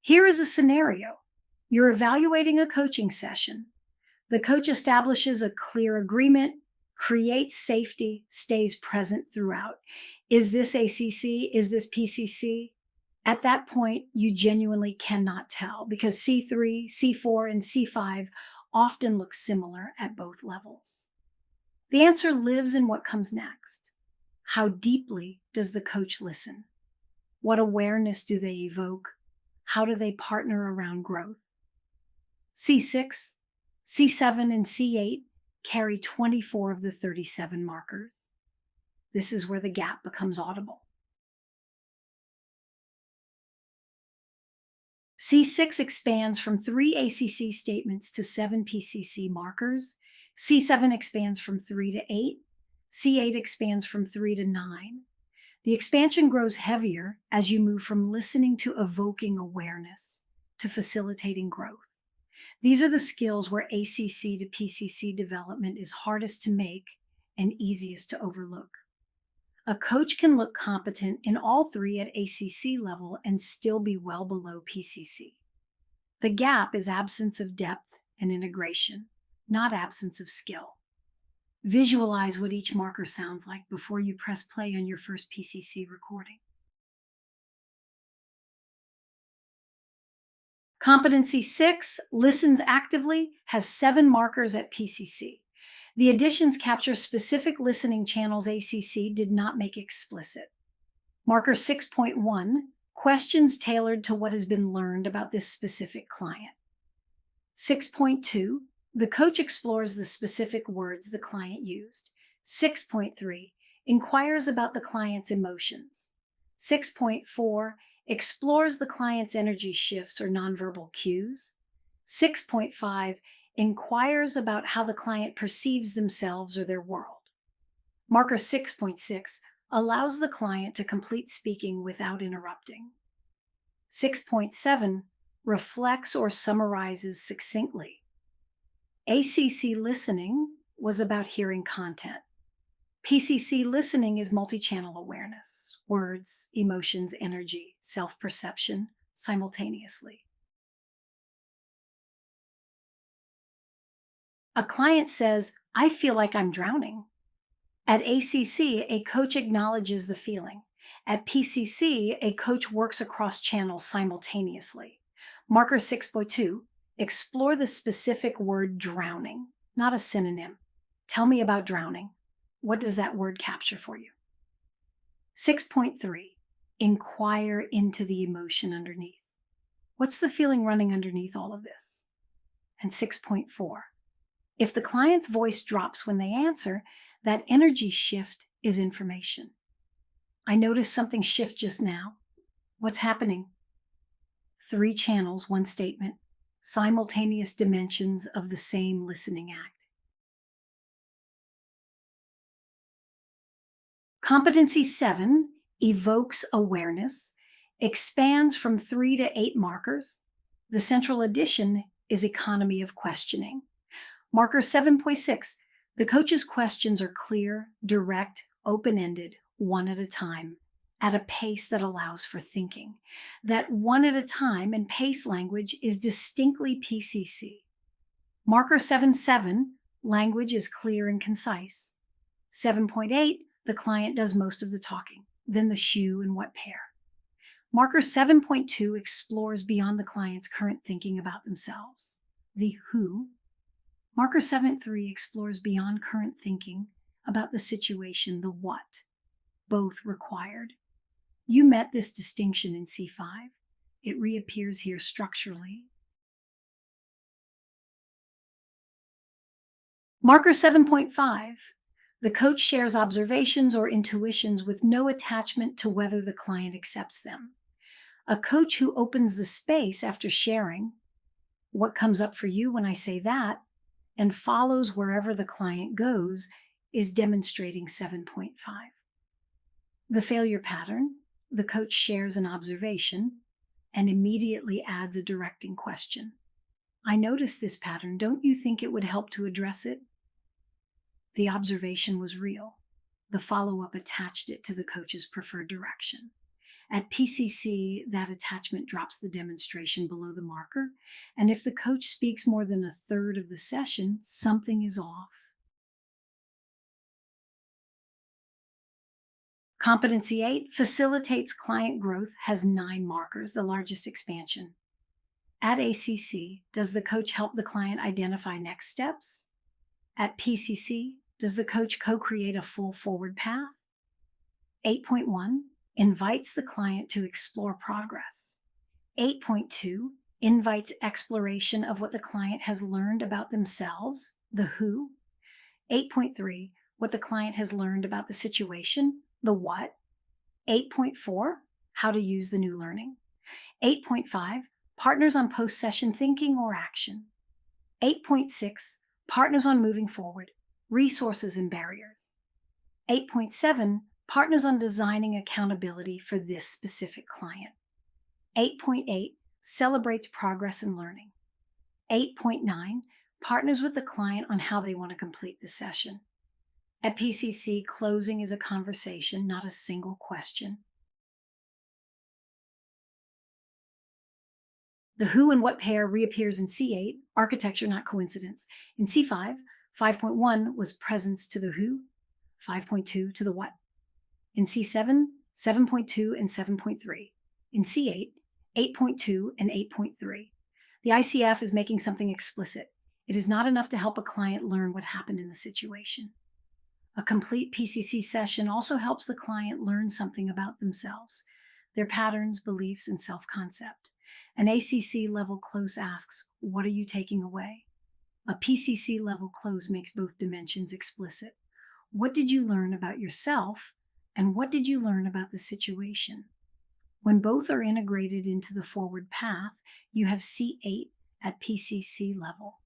Here is a scenario. You're evaluating a coaching session. The coach establishes a clear agreement, creates safety, stays present throughout. Is this ACC? Is this PCC? At that point, you genuinely cannot tell because C3, C4, and C5 often look similar at both levels. The answer lives in what comes next. How deeply does the coach listen? What awareness do they evoke? How do they partner around growth? C6, C7, and C8 carry 24 of the 37 markers. This is where the gap becomes audible. C6 expands from 3 ACC statements to 7 PCC markers. C7 expands from 3 to 8. C8 expands from 3 to 9. The expansion grows heavier as you move from listening to evoking awareness to facilitating growth. These are the skills where ACC to PCC development is hardest to make and easiest to overlook. A coach can look competent in all 3 at ACC level and still be well below PCC. The gap is absence of depth and integration, not absence of skill. Visualize what each marker sounds like before you press play on your first PCC recording. Competency 6, listens actively, has 7 markers at PCC. The additions capture specific listening channels ACC did not make explicit. Marker 6.1, questions tailored to what has been learned about this specific client. 6.2, the coach explores the specific words the client used. 6.3, inquires about the client's emotions. 6.4, explores the client's energy shifts or nonverbal cues. 6.5, inquires about how the client perceives themselves or their world. Marker 6.6 allows the client to complete speaking without interrupting. 6.7 reflects or summarizes succinctly. ACC listening was about hearing content. PCC listening is multi-channel awareness, words, emotions, energy, self-perception simultaneously. A client says, "I feel like I'm drowning." At ACC, a coach acknowledges the feeling. At PCC, a coach works across channels simultaneously. Marker 6.2, explore the specific word drowning, not a synonym. Tell me about drowning. What does that word capture for you? 6.3, inquire into the emotion underneath. What's the feeling running underneath all of this? And 6.4, if the client's voice drops when they answer, that energy shift is information. I noticed something shift just now. What's happening? 3 channels, 1 statement, simultaneous dimensions of the same listening act. Competency 7 evokes awareness, expands from 3 to 8 markers. The central addition is economy of questioning. Marker 7.6, the coach's questions are clear, direct, open-ended, one at a time, at a pace that allows for thinking. That one at a time and pace language is distinctly PCC. Marker 7.7, language is clear and concise. 7.8, the client does most of the talking, then the shoe and what pair. Marker 7.2 explores beyond the client's current thinking about themselves. The who. Marker 7.3 explores beyond current thinking about the situation, the what. Both required. You met this distinction in C5. It reappears here structurally. Marker 7.5. The coach shares observations or intuitions with no attachment to whether the client accepts them. A coach who opens the space after sharing, what comes up for you when I say that, and follows wherever the client goes, is demonstrating 7.5. The failure pattern, the coach shares an observation and immediately adds a directing question. I noticed this pattern. Don't you think it would help to address it? The observation was real. The follow-up attached it to the coach's preferred direction. At PCC, that attachment drops the demonstration below the marker, and if the coach speaks more than a third of the session, something is off. Competency 8, facilitates client growth, has 9 markers, the largest expansion. At ACC, does the coach help the client identify next steps? At PCC, does the coach co-create a full forward path? 8.1, invites the client to explore progress. 8.2, invites exploration of what the client has learned about themselves, the who. 8.3, what the client has learned about the situation, the what. 8.4, how to use the new learning. 8.5, partners on post-session thinking or action. 8.6, partners on moving forward, resources and barriers. 8.7, partners on designing accountability for this specific client. 8.8, celebrates progress and learning. 8.9, partners with the client on how they want to complete the session. At PCC, closing is a conversation, not a single question. The who and what pair reappears in C8, architecture, not coincidence. In C5, 5.1 was presence to the who, 5.2 to the what. In C7, 7.2 and 7.3. In C8, 8.2 and 8.3. The ICF is making something explicit. It is not enough to help a client learn what happened in the situation. A complete PCC session also helps the client learn something about themselves, their patterns, beliefs, and self-concept. An ACC level close asks, what are you taking away? A PCC level close makes both dimensions explicit. What did you learn about yourself, and what did you learn about the situation? When both are integrated into the forward path, you have C8 at PCC level.